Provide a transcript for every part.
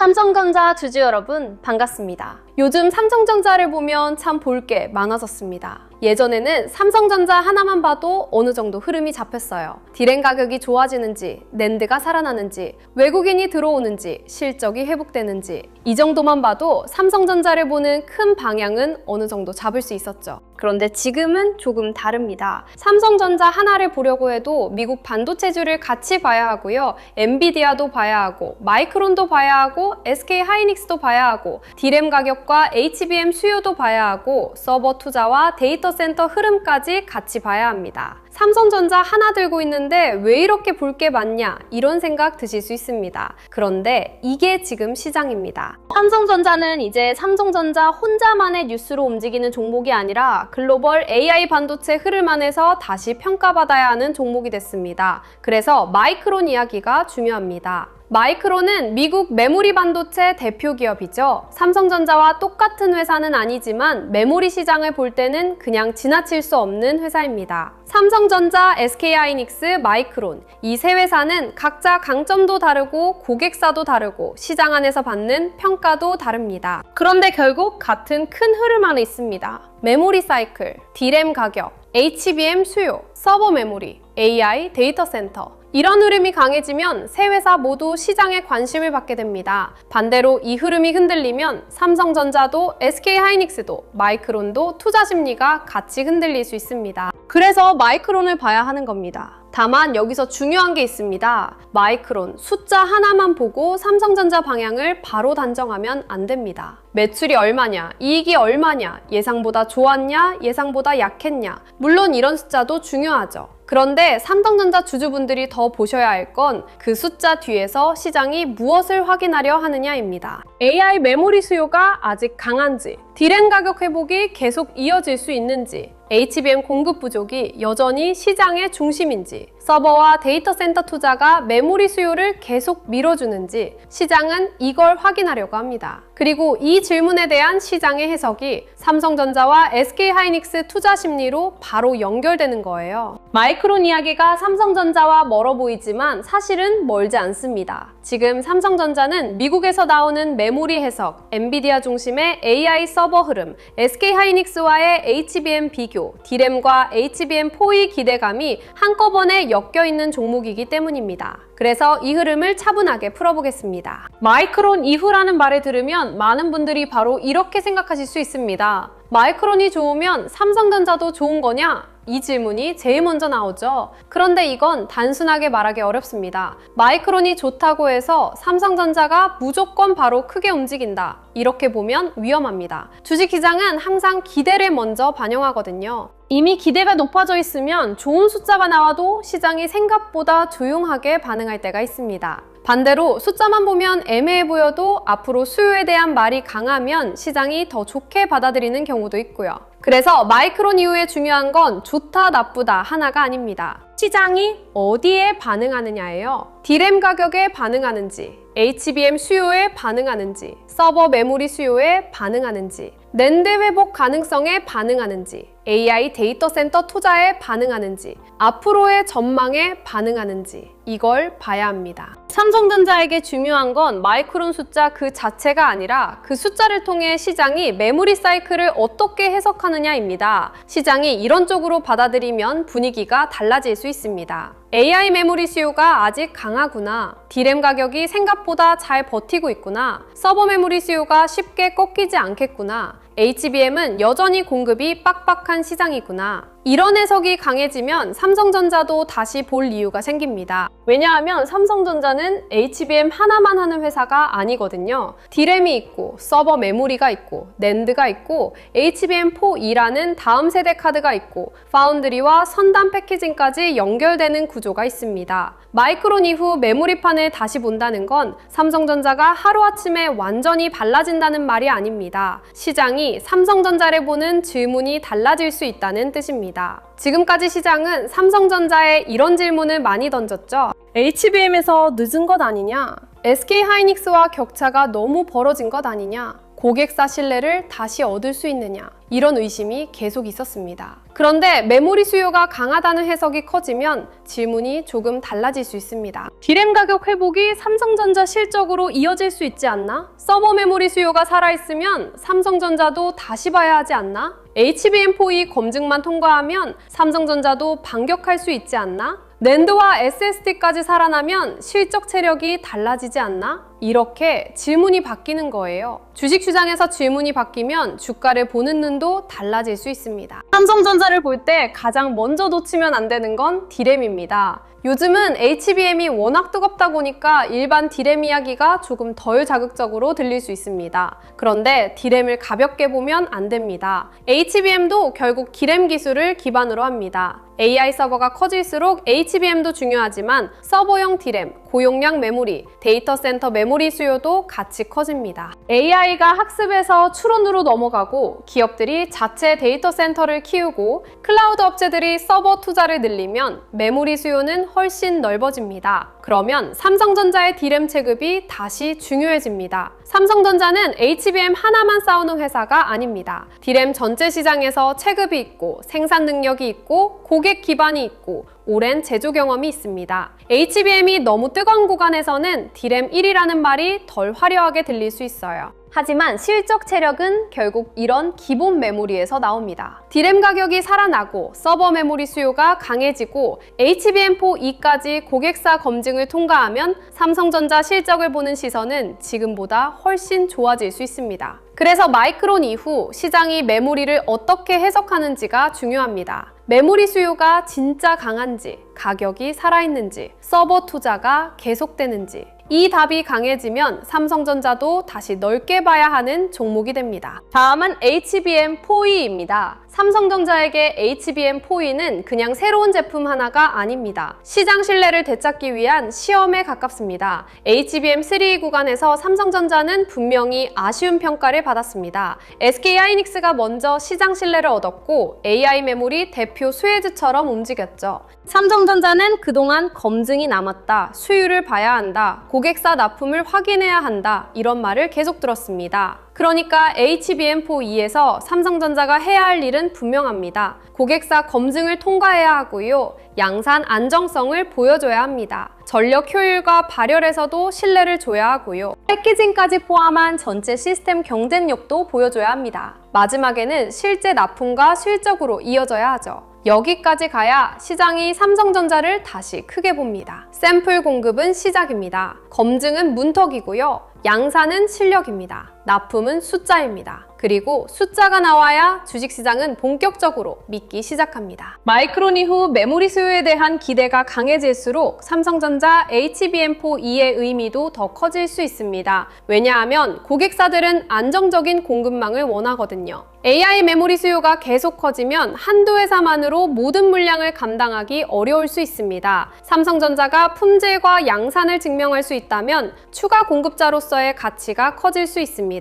삼성전자 주주 여러분 반갑습니다. 요즘 삼성전자를 보면 참 볼 게 많아졌습니다. 예전에는 삼성전자 하나만 봐도 어느 정도 흐름이 잡혔어요. 디램 가격이 좋아지는지, 낸드가 살아나는지, 외국인이 들어오는지, 실적이 회복되는지 이 정도만 봐도 삼성전자를 보는 큰 방향은 어느 정도 잡을 수 있었죠. 그런데 지금은 조금 다릅니다. 삼성전자 하나를 보려고 해도 미국 반도체주를 같이 봐야 하고요. 엔비디아도 봐야 하고, 마이크론도 봐야 하고, SK 하이닉스도 봐야 하고, 디램 가격과 HBM 수요도 봐야 하고, 서버 투자와 데이터 센터 흐름까지 같이 봐야 합니다. 삼성전자 하나 들고 있는데 왜 이렇게 볼 게 많냐 이런 생각 드실 수 있습니다. 그런데 이게 지금 시장입니다. 삼성전자는 이제 삼성전자 혼자만의 뉴스로 움직이는 종목이 아니라 글로벌 AI 반도체 흐름 안에서 다시 평가받아야 하는 종목이 됐습니다. 그래서 마이크론 이야기가 중요합니다. 마이크론은 미국 메모리 반도체 대표 기업이죠. 삼성전자와 똑같은 회사는 아니지만 메모리 시장을 볼 때는 그냥 지나칠 수 없는 회사입니다. 삼성전자, SK하이닉스, 마이크론 이 세 회사는 각자 강점도 다르고 고객사도 다르고 시장 안에서 받는 평가도 다릅니다. 그런데 결국 같은 큰 흐름 안에 있습니다. 메모리 사이클, 디램 가격, HBM 수요, 서버 메모리, AI, 데이터 센터 이런 흐름이 강해지면 세 회사 모두 시장에 관심을 받게 됩니다. 반대로 이 흐름이 흔들리면 삼성전자도 SK하이닉스도 마이크론도 투자 심리가 같이 흔들릴 수 있습니다. 그래서 마이크론을 봐야 하는 겁니다. 다만 여기서 중요한 게 있습니다. 마이크론 숫자 하나만 보고 삼성전자 방향을 바로 단정하면 안 됩니다. 매출이 얼마냐, 이익이 얼마냐, 예상보다 좋았냐, 예상보다 약했냐 물론 이런 숫자도 중요하죠. 그런데 삼성전자 주주분들이 더 보셔야 할 건 그 숫자 뒤에서 시장이 무엇을 확인하려 하느냐입니다. AI 메모리 수요가 아직 강한지, 디램 가격 회복이 계속 이어질 수 있는지, HBM 공급 부족이 여전히 시장의 중심인지, 서버와 데이터 센터 투자가 메모리 수요를 계속 밀어주는지 시장은 이걸 확인하려고 합니다. 그리고 이 질문에 대한 시장의 해석이 삼성전자와 SK하이닉스 투자 심리로 바로 연결되는 거예요. 마이크론 이야기가 삼성전자와 멀어 보이지만 사실은 멀지 않습니다. 지금 삼성전자는 미국에서 나오는 메모리 해석, 엔비디아 중심의 AI 서버 흐름, SK하이닉스와의 HBM 비교, 디램과 HBM4의 기대감이 한꺼번에 엮여있는 종목이기 때문입니다. 그래서 이 흐름을 차분하게 풀어보겠습니다. 마이크론 이후라는 말을 들으면 많은 분들이 바로 이렇게 생각하실 수 있습니다. 마이크론이 좋으면 삼성전자도 좋은 거냐? 이 질문이 제일 먼저 나오죠. 그런데 이건 단순하게 말하기 어렵습니다. 마이크론이 좋다고 해서 삼성전자가 무조건 바로 크게 움직인다. 이렇게 보면 위험합니다. 주식시장은 항상 기대를 먼저 반영하거든요. 이미 기대가 높아져 있으면 좋은 숫자가 나와도 시장이 생각보다 조용하게 반응할 때가 있습니다. 반대로 숫자만 보면 애매해 보여도 앞으로 수요에 대한 말이 강하면 시장이 더 좋게 받아들이는 경우도 있고요. 그래서 마이크론 이후에 중요한 건 좋다 나쁘다 하나가 아닙니다. 시장이 어디에 반응하느냐예요. 디램 가격에 반응하는지, HBM 수요에 반응하는지, 서버 메모리 수요에 반응하는지, 낸드 회복 가능성에 반응하는지, AI 데이터 센터 투자에 반응하는지, 앞으로의 전망에 반응하는지 이걸 봐야 합니다. 삼성전자에게 중요한 건 마이크론 숫자 그 자체가 아니라 그 숫자를 통해 시장이 메모리 사이클을 어떻게 해석하느냐입니다. 시장이 이런 쪽으로 받아들이면 분위기가 달라질 수 있습니다. AI 메모리 수요가 아직 강하구나. 디램 가격이 생각보다 잘 버티고 있구나. 서버 메모리 수요가 쉽게 꺾이지 않겠구나. HBM은 여전히 공급이 빡빡한 시장이구나. 이런 해석이 강해지면 삼성전자도 다시 볼 이유가 생깁니다. 왜냐하면 삼성전자는 HBM 하나만 하는 회사가 아니거든요. 디램이 있고, 서버 메모리가 있고, 낸드가 있고, HBM4E라는 다음 세대 카드가 있고, 파운드리와 선단 패키징까지 연결되는 구조가 있습니다. 마이크론 이후 메모리판을 다시 본다는 건 삼성전자가 하루아침에 완전히 달라진다는 말이 아닙니다. 시장이 삼성전자를 보는 질문이 달라질 수 있다는 뜻입니다. 지금까지 시장은 삼성전자에 이런 질문을 많이 던졌죠. HBM에서 늦은 것 아니냐? SK하이닉스와 격차가 너무 벌어진 것 아니냐? 고객사 신뢰를 다시 얻을 수 있느냐, 이런 의심이 계속 있었습니다. 그런데 메모리 수요가 강하다는 해석이 커지면 질문이 조금 달라질 수 있습니다. D램 가격 회복이 삼성전자 실적으로 이어질 수 있지 않나? 서버 메모리 수요가 살아있으면 삼성전자도 다시 봐야 하지 않나? HBM4E 검증만 통과하면 삼성전자도 반격할 수 있지 않나? 낸드와 SSD까지 살아나면 실적 체력이 달라지지 않나? 이렇게 질문이 바뀌는 거예요. 주식시장에서 질문이 바뀌면 주가를 보는 눈도 달라질 수 있습니다. 삼성전자를 볼 때 가장 먼저 놓치면 안 되는 건 D램입니다. 요즘은 HBM이 워낙 뜨겁다 보니까 일반 D램 이야기가 조금 덜 자극적으로 들릴 수 있습니다. 그런데 D램을 가볍게 보면 안 됩니다. HBM도 결국 D램 기술을 기반으로 합니다. AI 서버가 커질수록 HBM도 중요하지만 서버용 D램, 고용량 메모리, 데이터 센터 메모리 수요도 같이 커집니다. AI가 학습에서 추론으로 넘어가고 기업들이 자체 데이터 센터를 키우고 클라우드 업체들이 서버 투자를 늘리면 메모리 수요는 훨씬 넓어집니다. 그러면 삼성전자의 D램 체급이 다시 중요해집니다. 삼성전자는 HBM 하나만 싸우는 회사가 아닙니다. D램 전체 시장에서 체급이 있고 생산 능력이 있고 고객 기반이 있고 오랜 제조 경험이 있습니다. HBM이 너무 뜨거운 구간에서는 D램 1이라는 말이 덜 화려하게 들릴 수 있어요. 하지만 실적 체력은 결국 이런 기본 메모리에서 나옵니다. D램 가격이 살아나고 서버 메모리 수요가 강해지고 HBM4E까지 고객사 검증을 통과하면 삼성전자 실적을 보는 시선은 지금보다 훨씬 좋아질 수 있습니다. 그래서 마이크론 이후 시장이 메모리를 어떻게 해석하는지가 중요합니다. 메모리 수요가 진짜 강한지, 가격이 살아있는지, 서버 투자가 계속되는지, 이 답이 강해지면 삼성전자도 다시 넓게 봐야 하는 종목이 됩니다. 다음은 HBM4E입니다. 삼성전자에게 HBM4E는 그냥 새로운 제품 하나가 아닙니다. 시장 신뢰를 되찾기 위한 시험에 가깝습니다. HBM3E 구간에서 삼성전자는 분명히 아쉬운 평가를 받았습니다. SK하이닉스가 먼저 시장 신뢰를 얻었고 AI 메모리 대표 스웨즈처럼 움직였죠. 삼성전자는 그동안 검증이 남았다, 수율을 봐야 한다, 고객사 납품을 확인해야 한다, 이런 말을 계속 들었습니다. 그러니까 HBM4E에서 삼성전자가 해야 할 일은 분명합니다. 고객사 검증을 통과해야 하고요. 양산 안정성을 보여줘야 합니다. 전력 효율과 발열에서도 신뢰를 줘야 하고요. 패키징까지 포함한 전체 시스템 경쟁력도 보여줘야 합니다. 마지막에는 실제 납품과 실적으로 이어져야 하죠. 여기까지 가야 시장이 삼성전자를 다시 크게 봅니다. 샘플 공급은 시작입니다. 검증은 문턱이고요. 양산은 실력입니다. 납품은 숫자입니다. 그리고 숫자가 나와야 주식시장은 본격적으로 믿기 시작합니다. 마이크론 이후 메모리 수요에 대한 기대가 강해질수록 삼성전자 HBM4E의 의미도 더 커질 수 있습니다. 왜냐하면 고객사들은 안정적인 공급망을 원하거든요. AI 메모리 수요가 계속 커지면 한두 회사만으로 모든 물량을 감당하기 어려울 수 있습니다. 삼성전자가 품질과 양산을 증명할 수 있다면 추가 공급자로서의 가치가 커질 수 있습니다.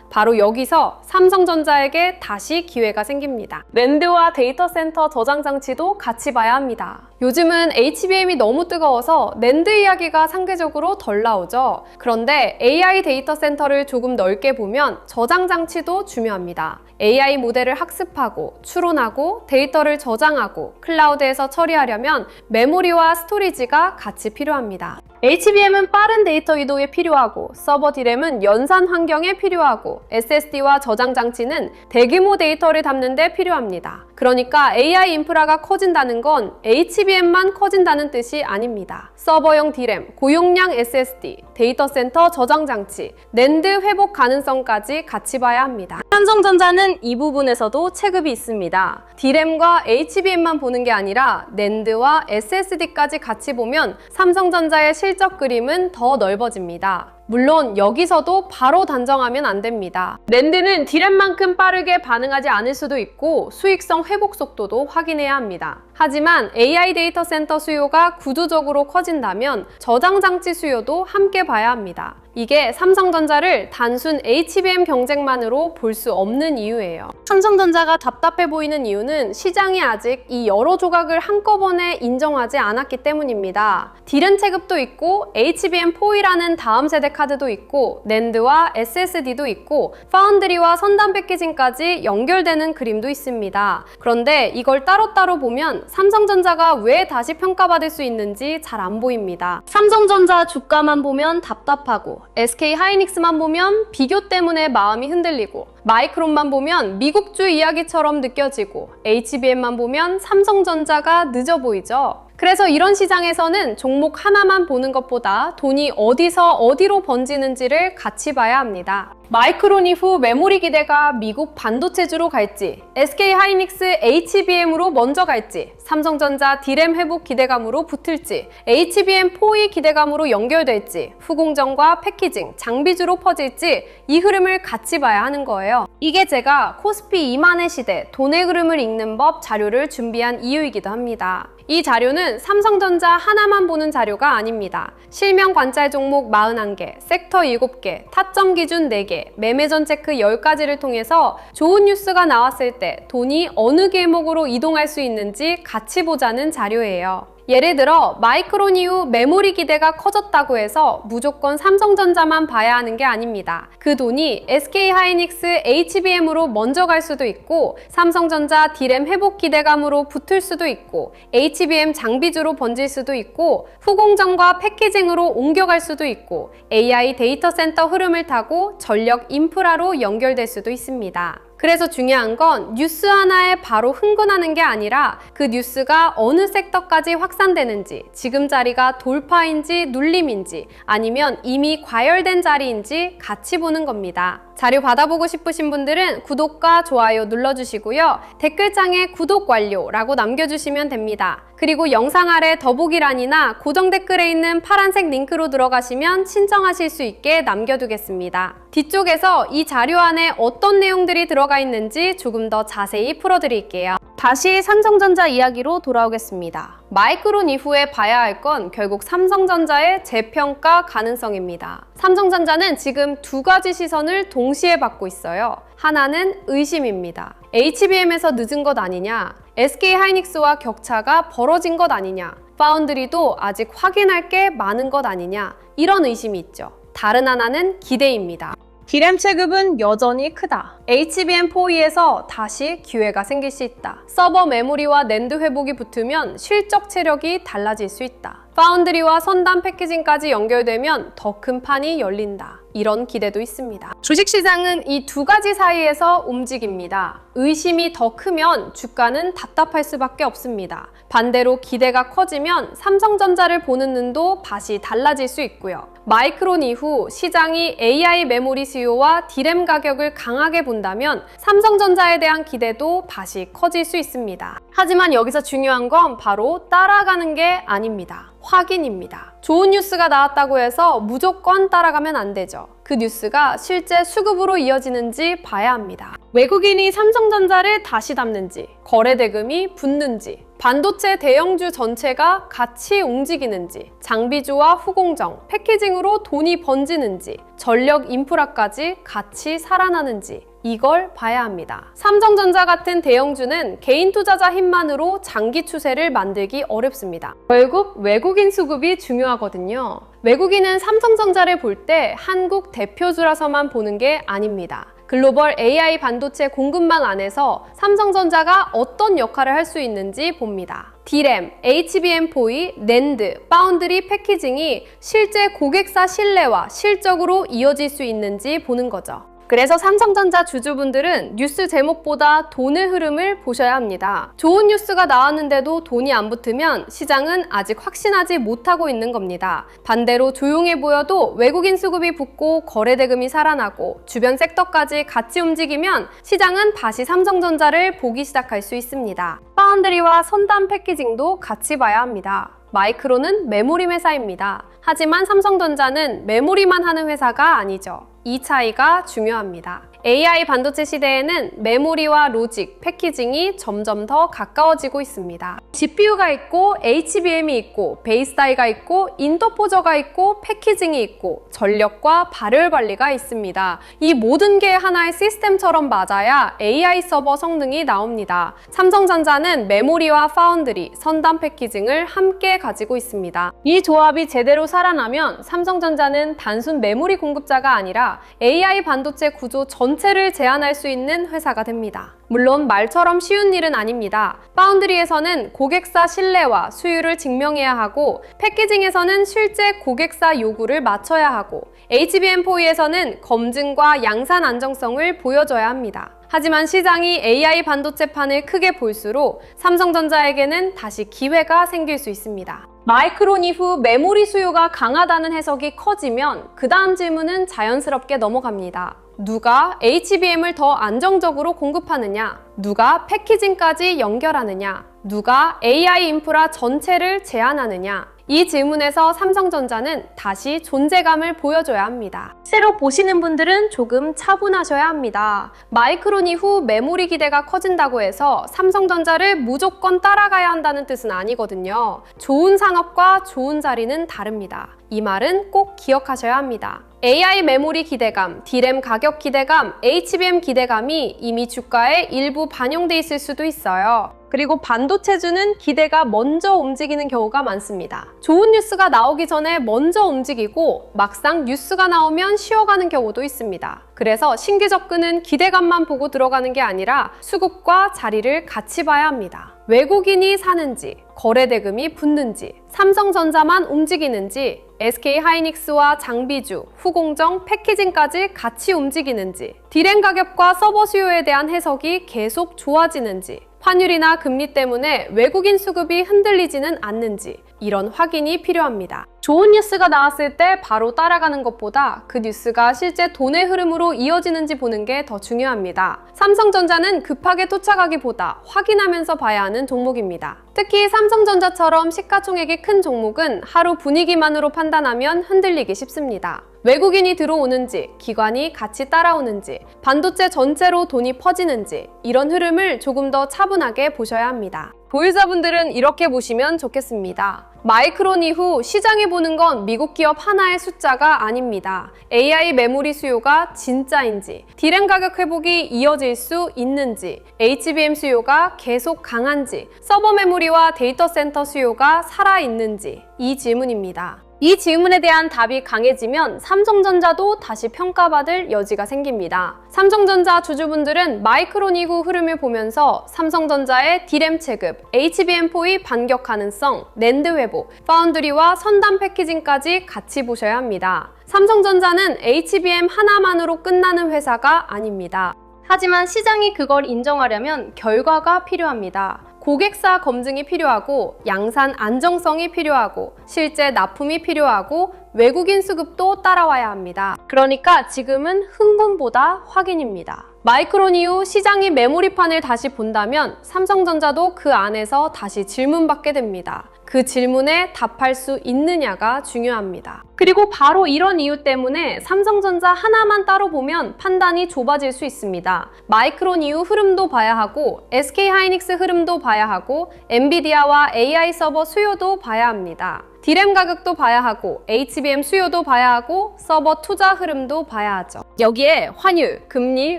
바로 여기서 삼성전자에게 다시 기회가 생깁니다. 낸드와 데이터 센터 저장 장치도 같이 봐야 합니다. 요즘은 HBM이 너무 뜨거워서 낸드 이야기가 상대적으로 덜 나오죠. 그런데 AI 데이터 센터를 조금 넓게 보면 저장 장치도 중요합니다. AI 모델을 학습하고 추론하고 데이터를 저장하고 클라우드에서 처리하려면 메모리와 스토리지가 같이 필요합니다. HBM은 빠른 데이터 이동에 필요하고 서버 D램은 연산 환경에 필요하고 SSD와 저장 장치는 대규모 데이터를 담는 데 필요합니다. 그러니까 AI 인프라가 커진다는 건 HBM만 커진다는 뜻이 아닙니다. 서버용 D램, 고용량 SSD, 데이터 센터 저장 장치, 낸드 회복 가능성까지 같이 봐야 합니다. 삼성전자는 이 부분에서도 체급이 있습니다. D램과 HBM만 보는 게 아니라 낸드와 SSD까지 같이 보면 삼성전자의 실적 그림은 더 넓어집니다. 물론 여기서도 바로 단정하면 안 됩니다. 낸드는 D램만큼 빠르게 반응하지 않을 수도 있고 수익성 회복 속도도 확인해야 합니다. 하지만 AI 데이터 센터 수요가 구조적으로 커진다면 저장 장치 수요도 함께 봐야 합니다. 이게 삼성전자를 단순 HBM 경쟁만으로 볼 수 없는 이유예요. 삼성전자가 답답해 보이는 이유는 시장이 아직 이 여러 조각을 한꺼번에 인정하지 않았기 때문입니다. D램 체급도 있고 HBM4E라는 다음 세대 카드도 있고 낸드와 SSD도 있고 파운드리와 선단 패키징까지 연결되는 그림도 있습니다. 그런데 이걸 따로따로 보면 삼성전자가 왜 다시 평가받을 수 있는지 잘 안 보입니다. 삼성전자 주가만 보면 답답하고 SK하이닉스만 보면 비교 때문에 마음이 흔들리고 마이크론만 보면 미국주 이야기처럼 느껴지고 HBM만 보면 삼성전자가 늦어 보이죠. 그래서 이런 시장에서는 종목 하나만 보는 것보다 돈이 어디서 어디로 번지는지를 같이 봐야 합니다. 마이크론 이후 메모리 기대가 미국 반도체주로 갈지, SK하이닉스 HBM으로 먼저 갈지, 삼성전자 D램 회복 기대감으로 붙을지, HBM4E 기대감으로 연결될지, 후공정과 패키징, 장비주로 퍼질지 이 흐름을 같이 봐야 하는 거예요. 이게 제가 코스피 2만의 시대, 돈의 흐름을 읽는 법 자료를 준비한 이유이기도 합니다. 이 자료는 삼성전자 하나만 보는 자료가 아닙니다. 실명 관찰 종목 41개, 섹터 7개, 타점 기준 4개, 매매전 체크 10가지를 통해서 좋은 뉴스가 나왔을 때 돈이 어느 길목으로 이동할 수 있는지 같이 보자는 자료예요. 예를 들어 마이크론 이후 메모리 기대가 커졌다고 해서 무조건 삼성전자만 봐야 하는 게 아닙니다. 그 돈이 SK하이닉스 HBM으로 먼저 갈 수도 있고 삼성전자 D램 회복 기대감으로 붙을 수도 있고 HBM 장비주로 번질 수도 있고 후공정과 패키징으로 옮겨갈 수도 있고 AI 데이터 센터 흐름을 타고 전력 인프라로 연결될 수도 있습니다. 그래서 중요한 건 뉴스 하나에 바로 흥분하는 게 아니라 그 뉴스가 어느 섹터까지 확산되는지, 지금 자리가 돌파인지 눌림인지 아니면 이미 과열된 자리인지 같이 보는 겁니다. 자료 받아보고 싶으신 분들은 구독과 좋아요 눌러주시고요. 댓글창에 구독 완료라고 남겨주시면 됩니다. 그리고 영상 아래 더보기란이나 고정 댓글에 있는 파란색 링크로 들어가시면 신청하실 수 있게 남겨두겠습니다. 뒤쪽에서 이 자료 안에 어떤 내용들이 들어가 있는지 조금 더 자세히 풀어드릴게요. 다시 삼성전자 이야기로 돌아오겠습니다. 마이크론 이후에 봐야 할 건 결국 삼성전자의 재평가 가능성입니다. 삼성전자는 지금 두 가지 시선을 동시에 받고 있어요. 하나는 의심입니다. HBM에서 늦은 것 아니냐? SK하이닉스와 격차가 벌어진 것 아니냐? 파운드리도 아직 확인할 게 많은 것 아니냐? 이런 의심이 있죠. 다른 하나는 기대입니다. D램 체급은 여전히 크다. HBM4E에서 다시 기회가 생길 수 있다. 서버 메모리와 낸드 회복이 붙으면 실적 체력이 달라질 수 있다. 파운드리와 선단 패키징까지 연결되면 더 큰 판이 열린다. 이런 기대도 있습니다. 주식시장은 이 두 가지 사이에서 움직입니다. 의심이 더 크면 주가는 답답할 수밖에 없습니다. 반대로 기대가 커지면 삼성전자를 보는 눈도 다시 달라질 수 있고요. 마이크론 이후 시장이 AI 메모리 수요와 D램 가격을 강하게 본다면 삼성전자에 대한 기대도 다시 커질 수 있습니다. 하지만 여기서 중요한 건 바로 따라가는 게 아닙니다. 확인입니다. 좋은 뉴스가 나왔다고 해서 무조건 따라가면 안 되죠. 그 뉴스가 실제 수급으로 이어지는지 봐야 합니다. 외국인이 삼성전자를 다시 담는지, 거래대금이 붙는지, 반도체 대형주 전체가 같이 움직이는지, 장비주와 후공정, 패키징으로 돈이 번지는지, 전력 인프라까지 같이 살아나는지 이걸 봐야 합니다. 삼성전자 같은 대형주는 개인 투자자 힘만으로 장기 추세를 만들기 어렵습니다. 결국 외국인 수급이 중요하거든요. 외국인은 삼성전자를 볼 때 한국 대표주라서만 보는 게 아닙니다. 글로벌 AI 반도체 공급망 안에서 삼성전자가 어떤 역할을 할 수 있는지 봅니다. D램, HBM4E, 낸드, 파운드리 패키징이 실제 고객사 신뢰와 실적으로 이어질 수 있는지 보는 거죠. 그래서 삼성전자 주주분들은 뉴스 제목보다 돈의 흐름을 보셔야 합니다. 좋은 뉴스가 나왔는데도 돈이 안 붙으면 시장은 아직 확신하지 못하고 있는 겁니다. 반대로 조용해 보여도 외국인 수급이 붙고 거래대금이 살아나고 주변 섹터까지 같이 움직이면 시장은 다시 삼성전자를 보기 시작할 수 있습니다. 파운드리와 선단 패키징도 같이 봐야 합니다. 마이크론은 메모리 회사입니다. 하지만 삼성전자는 메모리만 하는 회사가 아니죠. 이 차이가 중요합니다. AI 반도체 시대에는 메모리와 로직, 패키징이 점점 더 가까워지고 있습니다. GPU가 있고, HBM이 있고, 베이스 다이가 있고, 인터포저가 있고, 패키징이 있고, 전력과 발열 관리가 있습니다. 이 모든 게 하나의 시스템처럼 맞아야 AI 서버 성능이 나옵니다. 삼성전자는 메모리와 파운드리, 선단 패키징을 함께 가지고 있습니다. 이 조합이 제대로 살아나면 삼성전자는 단순 메모리 공급자가 아니라 AI 반도체 구조 전체를 제한할 수 있는 회사가 됩니다. 물론 말처럼 쉬운 일은 아닙니다. 파운드리에서는 고객사 신뢰와 수율을 증명해야 하고, 패키징에서는 실제 고객사 요구를 맞춰야 하고, HBM4E에서는 검증과 양산 안정성을 보여줘야 합니다. 하지만 시장이 AI 반도체판을 크게 볼수록 삼성전자에게는 다시 기회가 생길 수 있습니다. 마이크론 이후 메모리 수요가 강하다는 해석이 커지면 그 다음 질문은 자연스럽게 넘어갑니다. 누가 HBM을 더 안정적으로 공급하느냐? 누가 패키징까지 연결하느냐? 누가 AI 인프라 전체를 제한하느냐? 이 질문에서 삼성전자는 다시 존재감을 보여줘야 합니다. 새로 보시는 분들은 조금 차분하셔야 합니다. 마이크론 이후 메모리 기대가 커진다고 해서 삼성전자를 무조건 따라가야 한다는 뜻은 아니거든요. 좋은 산업과 좋은 자리는 다릅니다. 이 말은 꼭 기억하셔야 합니다. AI 메모리 기대감, D램 가격 기대감, HBM 기대감이 이미 주가에 일부 반영돼 있을 수도 있어요. 그리고 반도체주는 기대가 먼저 움직이는 경우가 많습니다. 좋은 뉴스가 나오기 전에 먼저 움직이고 막상 뉴스가 나오면 쉬어가는 경우도 있습니다. 그래서 신규 접근은 기대감만 보고 들어가는 게 아니라 수급과 자리를 같이 봐야 합니다. 외국인이 사는지, 거래대금이 붙는지, 삼성전자만 움직이는지, SK하이닉스와 장비주, 후공정, 패키징까지 같이 움직이는지, D램 가격과 서버 수요에 대한 해석이 계속 좋아지는지, 환율이나 금리 때문에 외국인 수급이 흔들리지는 않는지, 이런 확인이 필요합니다. 좋은 뉴스가 나왔을 때 바로 따라가는 것보다 그 뉴스가 실제 돈의 흐름으로 이어지는지 보는 게 더 중요합니다. 삼성전자는 급하게 쫓아가기보다 확인하면서 봐야 하는 종목입니다. 특히 삼성전자처럼 시가총액이 큰 종목은 하루 분위기만으로 판단하면 흔들리기 쉽습니다. 외국인이 들어오는지, 기관이 같이 따라오는지, 반도체 전체로 돈이 퍼지는지, 이런 흐름을 조금 더 차분하게 보셔야 합니다. 보유자분들은 이렇게 보시면 좋겠습니다. 마이크론 이후 시장이 보는 건 미국 기업 하나의 숫자가 아닙니다. AI 메모리 수요가 진짜인지, D램 가격 회복이 이어질 수 있는지, HBM 수요가 계속 강한지, 서버 메모리와 데이터 센터 수요가 살아있는지, 이 질문입니다. 이 질문에 대한 답이 강해지면 삼성전자도 다시 평가받을 여지가 생깁니다. 삼성전자 주주분들은 마이크론 이후 흐름을 보면서 삼성전자의 D램 체급, HBM4E 반격 가능성, 낸드 회복, 파운드리와 선단 패키징까지 같이 보셔야 합니다. 삼성전자는 HBM 하나만으로 끝나는 회사가 아닙니다. 하지만 시장이 그걸 인정하려면 결과가 필요합니다. 고객사 검증이 필요하고, 양산 안정성이 필요하고, 실제 납품이 필요하고, 외국인 수급도 따라와야 합니다. 그러니까 지금은 흥분보다 확인입니다. 마이크론 이후 시장이 메모리판을 다시 본다면 삼성전자도 그 안에서 다시 질문받게 됩니다. 그 질문에 답할 수 있느냐가 중요합니다. 그리고 바로 이런 이유 때문에 삼성전자 하나만 따로 보면 판단이 좁아질 수 있습니다. 마이크론 이후 흐름도 봐야 하고, SK하이닉스 흐름도 봐야 하고, 엔비디아와 AI 서버 수요도 봐야 합니다. D램 가격도 봐야 하고, HBM 수요도 봐야 하고, 서버 투자 흐름도 봐야 하죠. 여기에 환율, 금리,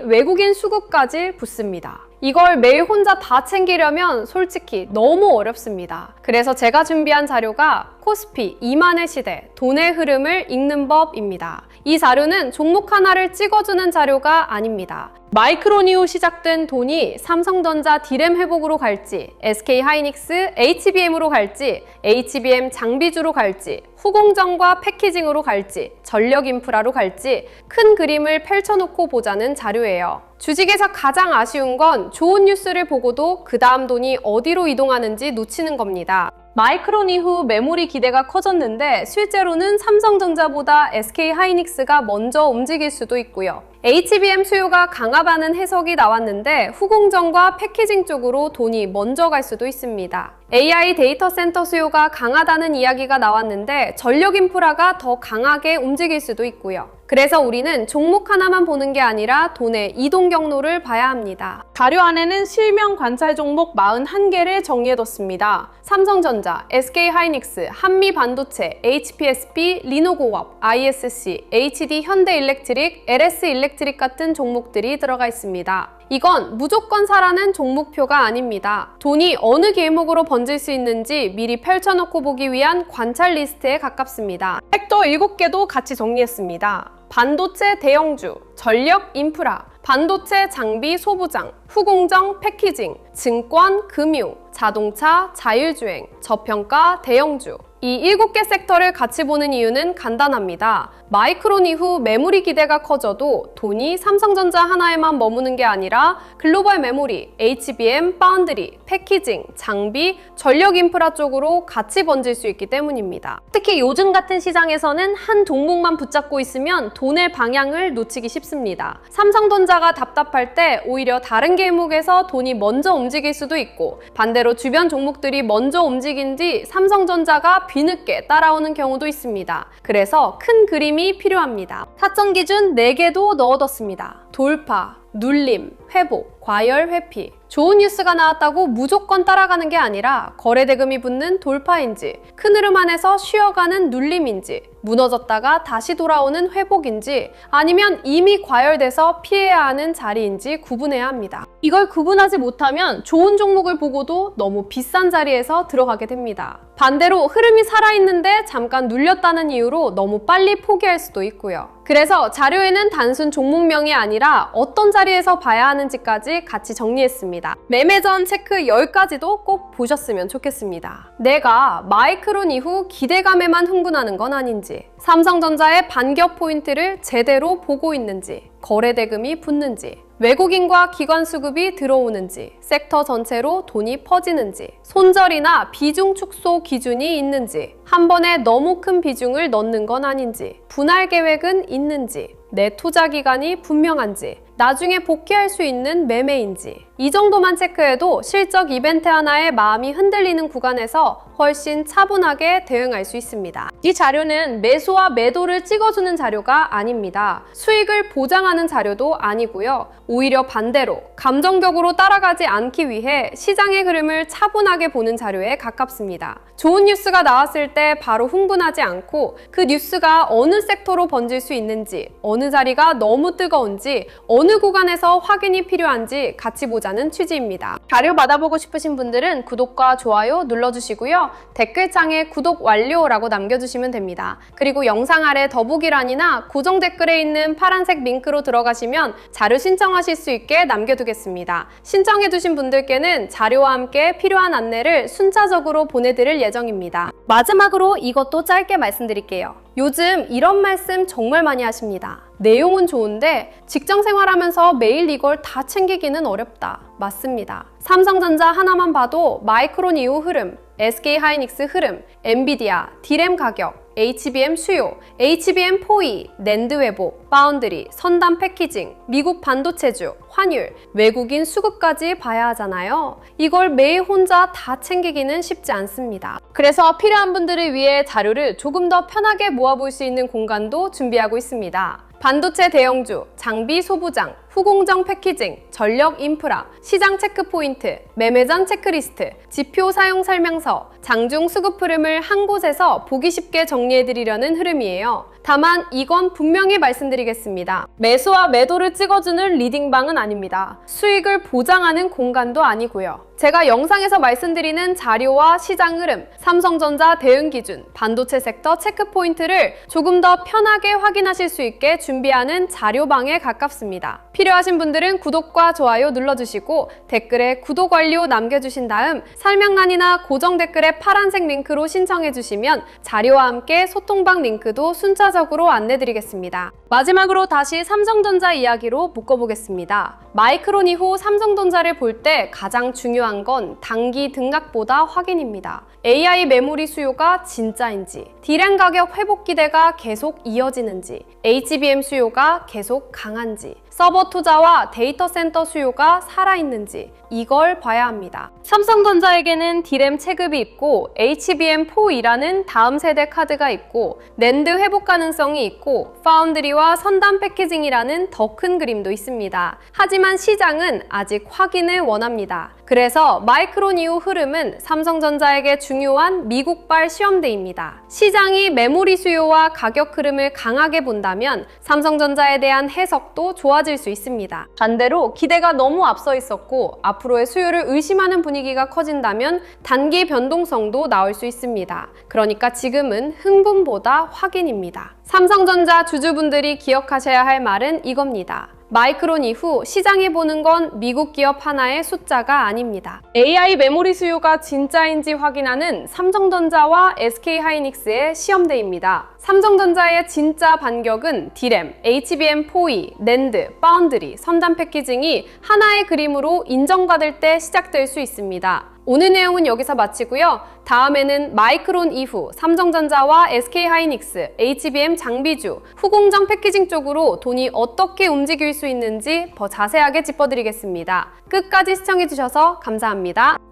외국인 수급까지 붙습니다. 이걸 매일 혼자 다 챙기려면 솔직히 너무 어렵습니다. 그래서 제가 준비한 자료가 코스피 2만의 시대, 돈의 흐름을 읽는 법입니다. 이 자료는 종목 하나를 찍어주는 자료가 아닙니다. 마이크론 이후 시작된 돈이 삼성전자 D램 회복으로 갈지, SK하이닉스 HBM으로 갈지, HBM 장비주로 갈지, 후공정과 패키징으로 갈지, 전력 인프라로 갈지 큰 그림을 펼쳐놓고 보자는 자료예요. 주식에서 가장 아쉬운 건 좋은 뉴스를 보고도 그 다음 돈이 어디로 이동하는지 놓치는 겁니다. 마이크론 이후 메모리 기대가 커졌는데 실제로는 삼성전자보다 SK하이닉스가 먼저 움직일 수도 있고요. HBM 수요가 강하다는 해석이 나왔는데 후공정과 패키징 쪽으로 돈이 먼저 갈 수도 있습니다. AI 데이터 센터 수요가 강하다는 이야기가 나왔는데 전력 인프라가 더 강하게 움직일 수도 있고요. 그래서 우리는 종목 하나만 보는 게 아니라 돈의 이동 경로를 봐야 합니다. 자료 안에는 실명 관찰 종목 41개를 정리해뒀습니다. 삼성전자, SK하이닉스, 한미반도체, HPSP, 리노고업, ISC, HD 현대일렉트릭, LS일렉트릭 같은 종목들이 들어가 있습니다. 이건 무조건 사라는 종목표가 아닙니다. 돈이 어느 길목으로 번질 수 있는지 미리 펼쳐놓고 보기 위한 관찰 리스트에 가깝습니다. 섹터 7개도 같이 정리했습니다. 반도체 대형주, 전력 인프라, 반도체 장비 소부장, 후공정 패키징, 증권, 금융, 자동차, 자율주행, 저평가 대형주. 이 7개 섹터를 같이 보는 이유는 간단합니다. 마이크론 이후 메모리 기대가 커져도 돈이 삼성전자 하나에만 머무는 게 아니라 글로벌 메모리, HBM, 파운드리, 패키징, 장비, 전력 인프라 쪽으로 같이 번질 수 있기 때문입니다. 특히 요즘 같은 시장에서는 한 종목만 붙잡고 있으면 돈의 방향을 놓치기 쉽습니다. 삼성전자가 답답할 때 오히려 다른 길목에서 돈이 먼저 움직일 수도 있고, 반대로 주변 종목들이 먼저 움직인 뒤 삼성전자가 뒤늦게 따라오는 경우도 있습니다. 그래서 큰 그림이 필요합니다. 타점 기준 4개도 넣어뒀습니다. 돌파, 눌림, 회복, 과열, 회피. 좋은 뉴스가 나왔다고 무조건 따라가는 게 아니라 거래대금이 붙는 돌파인지, 큰 흐름 안에서 쉬어가는 눌림인지, 무너졌다가 다시 돌아오는 회복인지, 아니면 이미 과열돼서 피해야 하는 자리인지 구분해야 합니다. 이걸 구분하지 못하면 좋은 종목을 보고도 너무 비싼 자리에서 들어가게 됩니다. 반대로 흐름이 살아있는데 잠깐 눌렸다는 이유로 너무 빨리 포기할 수도 있고요. 그래서 자료에는 단순 종목명이 아니라 어떤 자리에서 봐야 하는지까지 같이 정리했습니다. 매매 전 체크 10가지도 꼭 보셨으면 좋겠습니다. 내가 마이크론 이후 기대감에만 흥분하는 건 아닌지, 삼성전자의 반격 포인트를 제대로 보고 있는지, 거래대금이 붙는지, 외국인과 기관 수급이 들어오는지, 섹터 전체로 돈이 퍼지는지, 손절이나 비중 축소 기준이 있는지, 한 번에 너무 큰 비중을 넣는 건 아닌지, 분할 계획은 있는지, 내 투자 기간이 분명한지, 나중에 복귀할 수 있는 매매인지, 이 정도만 체크해도 실적 이벤트 하나에 마음이 흔들리는 구간에서 훨씬 차분하게 대응할 수 있습니다. 이 자료는 매수와 매도를 찍어주는 자료가 아닙니다. 수익을 보장하는 자료도 아니고요. 오히려 반대로 감정적으로 따라가지 않기 위해 시장의 흐름을 차분하게 보는 자료에 가깝습니다. 좋은 뉴스가 나왔을 때 바로 흥분하지 않고 그 뉴스가 어느 섹터로 번질 수 있는지, 어느 자리가 너무 뜨거운지, 어느 구간에서 확인이 필요한지 같이 보자는 취지입니다. 자료 받아보고 싶으신 분들은 구독과 좋아요 눌러주시고요. 댓글창에 구독 완료라고 남겨주시면 됩니다. 그리고 영상 아래 더보기란이나 고정 댓글에 있는 파란색 링크로 들어가시면 자료 신청하실 수 있게 남겨두겠습니다. 신청해두신 분들께는 자료와 함께 필요한 안내를 순차적으로 보내드릴 예정입니다. 마지막으로 이것도 짧게 말씀드릴게요. 요즘 이런 말씀 정말 많이 하십니다. 내용은 좋은데 직장 생활하면서 매일 이걸 다 챙기기는 어렵다. 맞습니다. 삼성전자 하나만 봐도 마이크론 이후 흐름, SK하이닉스 흐름, 엔비디아, D램 가격, HBM 수요, HBM 포위, 낸드 회복, 파운드리, 선단 패키징, 미국 반도체주, 환율, 외국인 수급까지 봐야 하잖아요. 이걸 매일 혼자 다 챙기기는 쉽지 않습니다. 그래서 필요한 분들을 위해 자료를 조금 더 편하게 모아볼 수 있는 공간도 준비하고 있습니다. 반도체 대형주, 장비 소부장, 후공정 패키징, 전력 인프라, 시장 체크 포인트, 매매 전 체크리스트, 지표 사용 설명서, 장중 수급 흐름을 한 곳에서 보기 쉽게 정리해드리려는 흐름이에요. 다만 이건 분명히 말씀드리겠습니다. 매수와 매도를 찍어주는 리딩방은 아닙니다. 수익을 보장하는 공간도 아니고요. 제가 영상에서 말씀드리는 자료와 시장 흐름, 삼성전자 대응 기준, 반도체 섹터 체크 포인트를 조금 더 편하게 확인하실 수 있게 준비하는 자료방에 가깝습니다. 필요하신 분들은 구독과 좋아요 눌러주시고 댓글에 구독 완료 남겨주신 다음 설명란이나 고정 댓글에 파란색 링크로 신청해주시면 자료와 함께 소통방 링크도 순차적으로 안내드리겠습니다. 마지막으로 다시 삼성전자 이야기로 묶어보겠습니다. 마이크론 이후 삼성전자를 볼 때 가장 중요한 건 단기 등락보다 확인입니다. AI 메모리 수요가 진짜인지, D램 가격 회복 기대가 계속 이어지는지, HBM 수요가 계속 강한지, 서버 투자와 데이터 센터 수요가 살아있는지 이걸 봐야 합니다. 삼성전자에게는 D램 체급이 있고 HBM4E라는 다음 세대 카드가 있고 낸드 회복 가능성이 있고 파운드리와 선단 패키징이라는 더 큰 그림도 있습니다. 하지만 시장은 아직 확인을 원합니다. 그래서 마이크론 이후 흐름은 삼성전자에게 중요한 미국발 시험대입니다. 시장이 메모리 수요와 가격 흐름을 강하게 본다면 삼성전자에 대한 해석도 좋아질 수 있습니다. 반대로 기대가 너무 앞서 있었고 앞으로의 수요를 의심하는 분위기가 커진다면 단기 변동성도 나올 수 있습니다. 그러니까 지금은 흥분보다 확인입니다. 삼성전자 주주분들이 기억하셔야 할 말은 이겁니다. 마이크론 이후 시장에 보는 건 미국 기업 하나의 숫자가 아닙니다. AI 메모리 수요가 진짜인지 확인하는 삼성전자와 SK하이닉스의 시험대입니다. 삼성전자의 진짜 반격은 D램, HBM4E, 낸드, 파운드리, 선단 패키징이 하나의 그림으로 인정받을 때 시작될 수 있습니다. 오늘 내용은 여기서 마치고요. 다음에는 마이크론 이후 삼성전자와 SK하이닉스, HBM 장비주, 후공정 패키징 쪽으로 돈이 어떻게 움직일 수 있는지 더 자세하게 짚어드리겠습니다. 끝까지 시청해주셔서 감사합니다.